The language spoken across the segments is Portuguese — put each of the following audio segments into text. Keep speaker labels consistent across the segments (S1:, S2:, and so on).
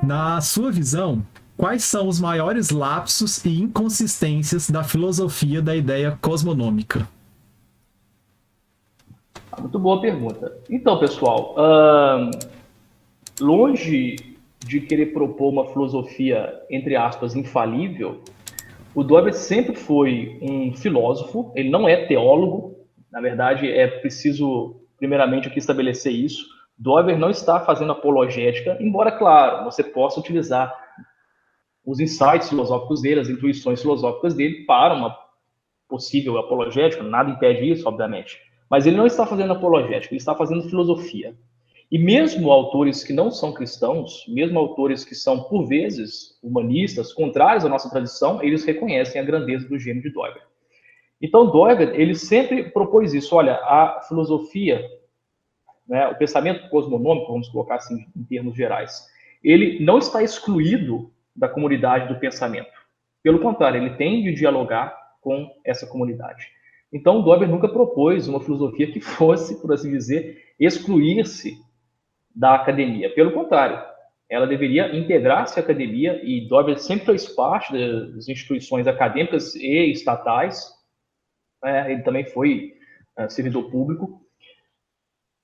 S1: Na sua visão, quais são os maiores lapsos e inconsistências da filosofia da ideia cosmonômica?
S2: Muito boa pergunta. Então, pessoal, longe de querer propor uma filosofia, entre aspas, infalível, o Dober sempre foi um filósofo, ele não é teólogo, na verdade, é preciso, primeiramente, aqui estabelecer isso. Dober não está fazendo apologética, embora, claro, você possa utilizar os insights filosóficos dele, as intuições filosóficas dele para uma possível apologética, nada impede isso, obviamente. Mas ele não está fazendo apologética, ele está fazendo filosofia. E mesmo autores que não são cristãos, mesmo autores que são, por vezes, humanistas, contrários à nossa tradição, eles reconhecem a grandeza do gênio de Doiber. Então, Doiber, ele sempre propôs isso. Olha, a filosofia, né, o pensamento cosmonômico, vamos colocar assim em termos gerais, ele não está excluído da comunidade do pensamento. Pelo contrário, ele tem de dialogar com essa comunidade. Então, Doiber nunca propôs uma filosofia que fosse, por assim dizer, excluir-se da academia. Pelo contrário, ela deveria integrar-se à academia e Doiber sempre fez parte das instituições acadêmicas e estatais. Ele também foi servidor público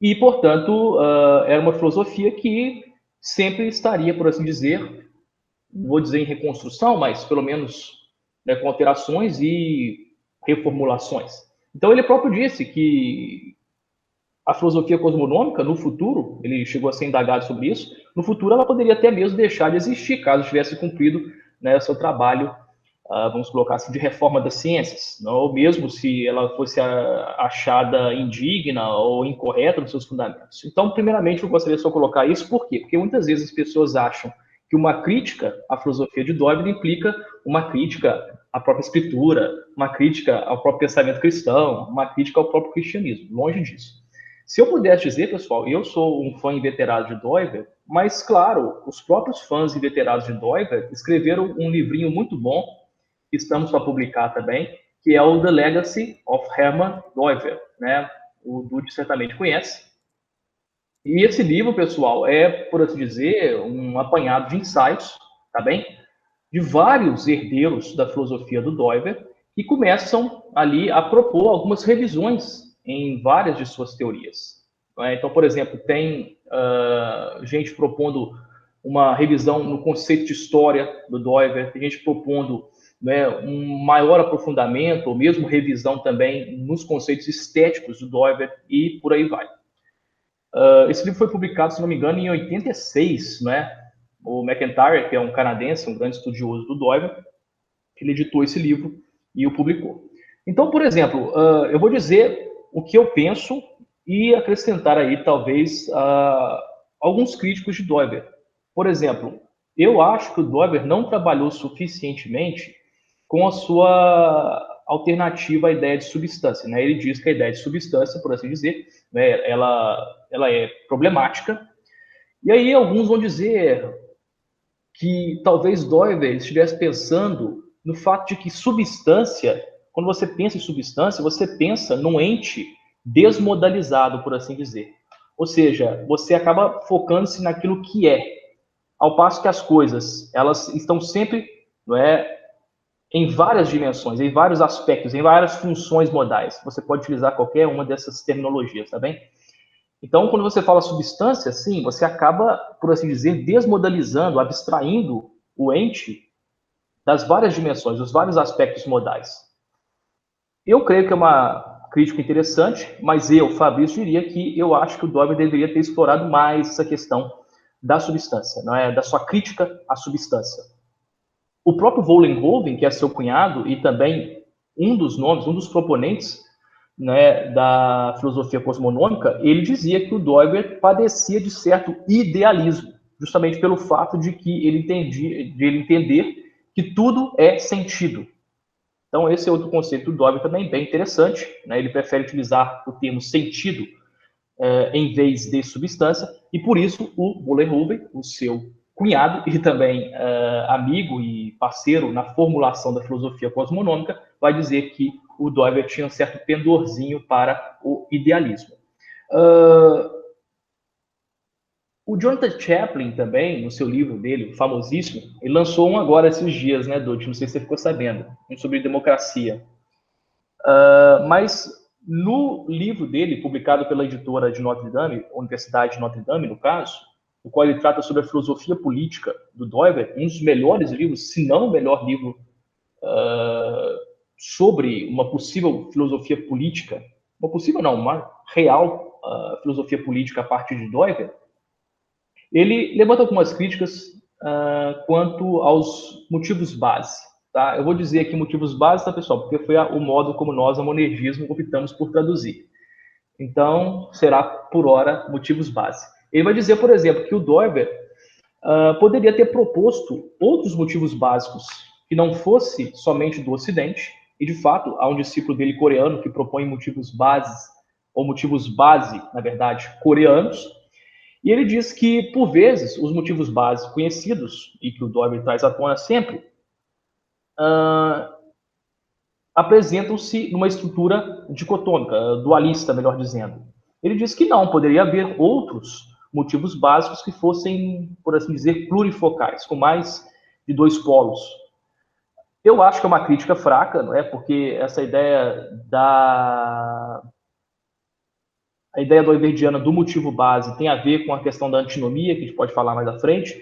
S2: e, portanto, era uma filosofia que sempre estaria, por assim dizer, não vou dizer em reconstrução, mas pelo menos, né, com alterações e reformulações. Então, ele próprio disse que a filosofia cosmonômica, no futuro, ele chegou a ser indagado sobre isso, no futuro ela poderia até mesmo deixar de existir, caso tivesse cumprido, né, seu trabalho, vamos colocar assim, de reforma das ciências, não? Ou mesmo se ela fosse achada indigna ou incorreta nos seus fundamentos. Então, primeiramente, eu gostaria só de colocar isso, por quê? Porque muitas vezes as pessoas acham que uma crítica à filosofia de Doiber implica uma crítica à própria escritura, uma crítica ao próprio pensamento cristão, uma crítica ao próprio cristianismo. Longe disso. Se eu pudesse dizer, pessoal, eu sou um fã inveterado de Doiber, mas, claro, os próprios fãs inveterados de Doiber escreveram um livrinho muito bom, que estamos para publicar também, que é o The Legacy of Hermann Doiber, né? O Dude certamente conhece. E esse livro, pessoal, é, por assim dizer, um apanhado de insights, tá bem? De vários herdeiros da filosofia do Doiber, que começam ali a propor algumas revisões em várias de suas teorias. Então, por exemplo, tem gente propondo uma revisão no conceito de história do Doiber, tem gente propondo, né, um maior aprofundamento, ou mesmo revisão também nos conceitos estéticos do Doiber, e por aí vai. Esse livro foi publicado, se não me engano, em 86, né? O McIntyre, que é um canadense, um grande estudioso do Doiber, ele editou esse livro e o publicou. Então, por exemplo, eu vou dizer o que eu penso e acrescentar aí, talvez, alguns críticos de Doiber. Por exemplo, eu acho que o Doiber não trabalhou suficientemente com a sua alternativa à ideia de substância. Né? Ele diz que a ideia de substância, por assim dizer, né, ela é problemática. E aí alguns vão dizer que talvez Doiber estivesse pensando no fato de que substância, quando você pensa em substância, você pensa num ente desmodalizado, por assim dizer. Ou seja, você acaba focando-se naquilo que é, ao passo que as coisas, elas estão sempre, não é, em várias dimensões, em vários aspectos, em várias funções modais. Você pode utilizar qualquer uma dessas terminologias, tá bem? Então, quando você fala substância, sim, você acaba, por assim dizer, desmodalizando, abstraindo o ente das várias dimensões, dos vários aspectos modais. Eu creio que é uma crítica interessante, mas eu, Fabrício, diria que eu acho que o Doiber deveria ter explorado mais essa questão da substância, não é? Da sua crítica à substância. O próprio Vollenhoven, que é seu cunhado e também um dos nomes, um dos proponentes, né, da filosofia cosmonômica, ele dizia que o Doiber padecia de certo idealismo, justamente pelo fato de que ele entender que tudo é sentido. Então, esse é outro conceito do Doiber também bem interessante. Né? Ele prefere utilizar o termo sentido em vez de substância, e por isso o Vollenhoven, o seu cunhado e também amigo e parceiro na formulação da filosofia cosmonômica, vai dizer que o Doiber tinha um certo pendorzinho para o idealismo. O Jonathan Chaplin também, no seu livro dele, famosíssimo, ele lançou um agora esses dias, né, Dutch? Não sei se você ficou sabendo, um sobre democracia. Mas no livro dele, publicado pela editora de Notre Dame, Universidade de Notre Dame, no caso, o qual ele trata sobre a filosofia política do Doiber, um dos melhores livros, se não o melhor livro sobre uma possível filosofia política, uma possível não, uma real filosofia política a partir de Doiber, ele levanta algumas críticas quanto aos motivos base. Tá? Eu vou dizer aqui motivos base, tá, pessoal? Porque foi o modo como nós, a monergismo, optamos por traduzir. Então, será, por hora, motivos base. Ele vai dizer, por exemplo, que o Doiber poderia ter proposto outros motivos básicos que não fosse somente do Ocidente, e, de fato, há um discípulo dele coreano que propõe motivos bases, ou motivos base, na verdade, coreanos, e ele diz que, por vezes, os motivos base conhecidos, e que o Doiber traz à tona sempre, apresentam-se numa estrutura dicotômica, dualista, melhor dizendo. Ele diz que não, poderia haver outros motivos básicos que fossem, por assim dizer, plurifocais, com mais de dois polos. Eu acho que é uma crítica fraca, não é? Porque essa ideia a ideia doiverdiana do motivo base tem a ver com a questão da antinomia, que a gente pode falar mais à frente,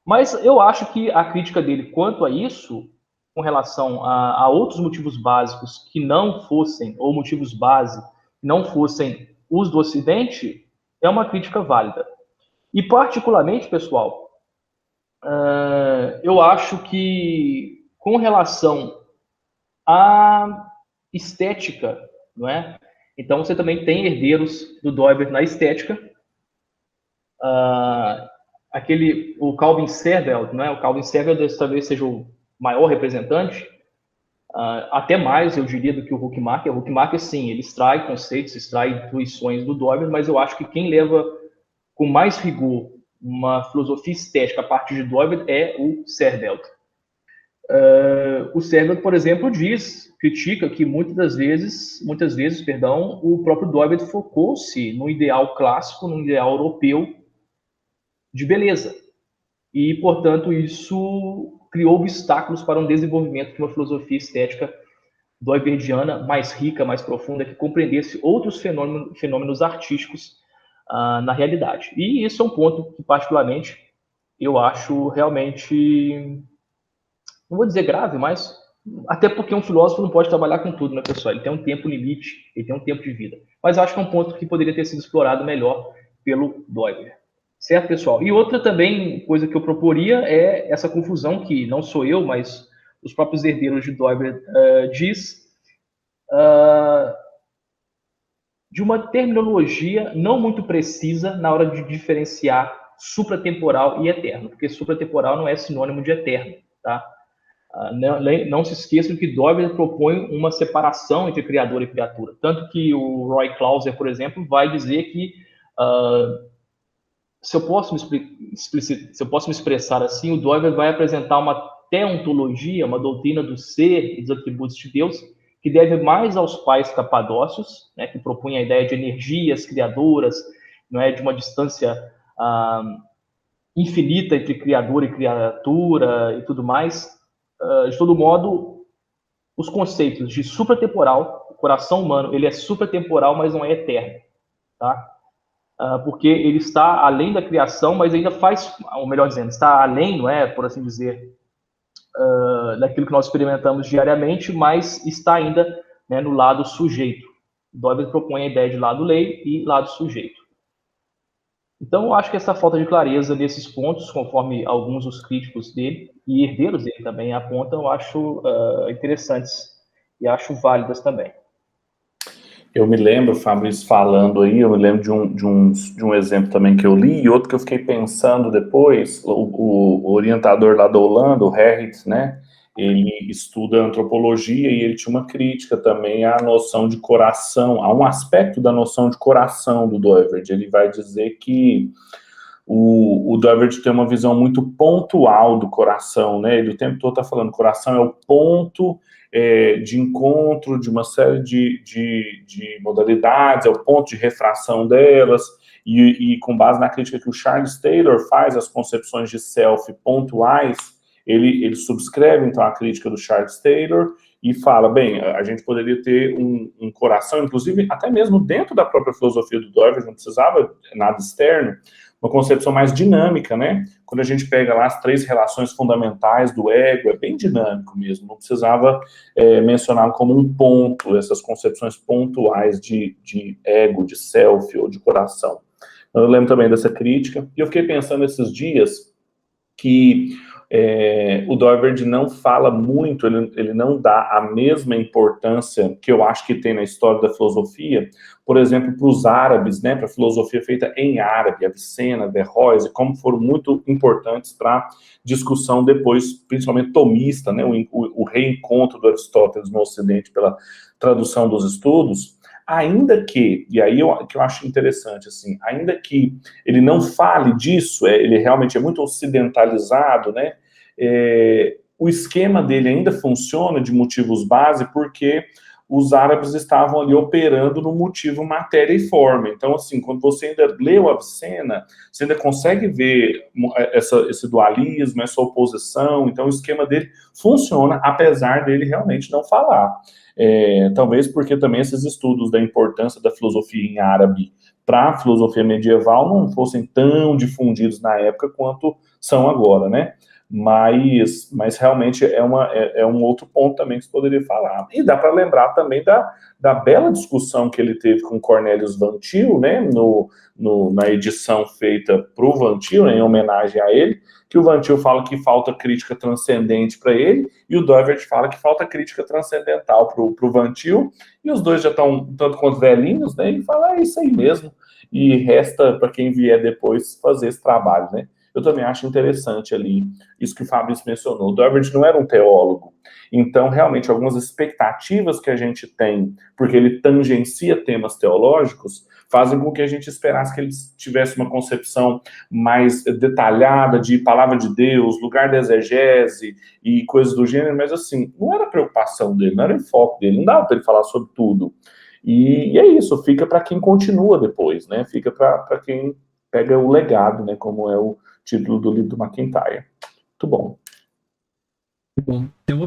S2: mas eu acho que a crítica dele quanto a isso, com relação a outros motivos básicos que não fossem, ou motivos base, que não fossem os do Ocidente, é uma crítica válida. E, particularmente, pessoal, eu acho que, com relação à estética, não é? Então, você também tem herdeiros do Doiber na estética. O Calvin Serbelt, não é? O Calvin Serbelt talvez seja o maior representante, até mais, eu diria, do que o Huckmacher. O Huckmacher, sim, ele extrai conceitos, extrai intuições do Doiber, mas eu acho que quem leva com mais rigor uma filosofia estética a partir de Doiber é o Serbelt. O Serbelt, por exemplo, critica que muitas vezes, o próprio Doiber focou-se no ideal clássico, no ideal europeu de beleza. E, portanto, isso criou obstáculos para um desenvolvimento de uma filosofia estética doiberdiana mais rica, mais profunda, que compreendesse outros fenômenos artísticos na realidade. E isso é um ponto que, particularmente, eu acho realmente, não vou dizer grave, mas até porque um filósofo não pode trabalhar com tudo, né, pessoal? Ele tem um tempo limite, ele tem um tempo de vida. Mas eu acho que é um ponto que poderia ter sido explorado melhor pelo Doiber. Certo, pessoal? E outra também coisa que eu proporia é essa confusão que não sou eu, mas os próprios herdeiros de Doiber diz de uma terminologia não muito precisa na hora de diferenciar supratemporal e eterno, porque supratemporal não é sinônimo de eterno, tá? Não se esqueçam que Doiber propõe uma separação entre criador e criatura, tanto que o Roy Clauser, por exemplo, vai dizer que se eu posso me expressar assim, o Doiber vai apresentar uma teontologia, uma doutrina do ser e dos atributos de Deus, que deve mais aos pais capadócios, né, que propunha a ideia de energias criadoras, não é, de uma distância infinita entre criador e criatura e tudo mais. De todo modo, os conceitos de supratemporal, o coração humano, ele é supratemporal, mas não é eterno, tá? Porque ele está além da criação, mas ainda faz, ou melhor dizendo, está além, não é, por assim dizer, daquilo que nós experimentamos diariamente, mas está ainda, né, no lado sujeito. Doiber propõe a ideia de lado lei e lado sujeito. Então, eu acho que essa falta de clareza nesses pontos, conforme alguns dos críticos dele e herdeiros dele também apontam, eu acho interessantes e acho válidas também.
S3: Eu me lembro, Fabrício, falando aí, eu me lembro de um exemplo também que eu li, e outro que eu fiquei pensando depois, o orientador lá da Holanda, o Herrit, né, ele estuda antropologia e ele tinha uma crítica também à noção de coração, a um aspecto da noção de coração do Doivert. Ele vai dizer que o Doivert tem uma visão muito pontual do coração, né, ele o tempo todo está falando, coração é o ponto de encontro de uma série de modalidades, é o ponto de refração delas, e com base na crítica que o Charles Taylor faz às concepções de self pontuais, ele subscreve, então, a crítica do Charles Taylor e fala, bem, a gente poderia ter um coração, inclusive, até mesmo dentro da própria filosofia do Doivert, não precisava nada externo, uma concepção mais dinâmica, né? Quando a gente pega lá as 3 relações fundamentais do ego, é bem dinâmico mesmo, não precisava mencionar como um ponto, essas concepções pontuais de ego, de self ou de coração. Eu lembro também dessa crítica, e eu fiquei pensando esses dias que o Doivert não fala muito, ele não dá a mesma importância que eu acho que tem na história da filosofia, por exemplo, para os árabes, né, para a filosofia feita em árabe, Avicena, Verroes, e como foram muito importantes para a discussão depois, principalmente tomista, né, o reencontro do Aristóteles no Ocidente pela tradução dos estudos, ainda que, e aí que eu acho interessante, assim, ainda que ele não fale disso, ele realmente é muito ocidentalizado, né, o esquema dele ainda funciona de motivos base porque os árabes estavam ali operando no motivo matéria e forma. Então, assim, quando você ainda lê o Avicena, você ainda consegue ver esse dualismo, essa oposição. Então, o esquema dele funciona, apesar dele realmente não falar. Talvez porque também esses estudos da importância da filosofia em árabe para a filosofia medieval não fossem tão difundidos na época quanto são agora, né? Mas realmente é um outro ponto também que se poderia falar. E dá para lembrar também da bela discussão que ele teve com Cornelius Van Til, né, na edição feita para o Van Til, né, em homenagem a ele, que o Van Til fala que falta crítica transcendente para ele, e o Doivert fala que falta crítica transcendental para o Van Til, e os dois já estão tanto quanto velhinhos, né, e fala, é isso aí mesmo, e resta para quem vier depois fazer esse trabalho, né. Eu também acho interessante ali isso que o Fabrício mencionou. O Doivert não era um teólogo, então realmente algumas expectativas que a gente tem, porque ele tangencia temas teológicos, fazem com que a gente esperasse que ele tivesse uma concepção mais detalhada de palavra de Deus, lugar da exegese e coisas do gênero, mas assim, não era a preocupação dele, não era o foco dele, não dava para ele falar sobre tudo. E é isso, fica para quem continua depois, né? Fica para quem pega o legado, né? Como é o título do livro do MacIntyre. Muito bom.
S1: Bom, tem uma...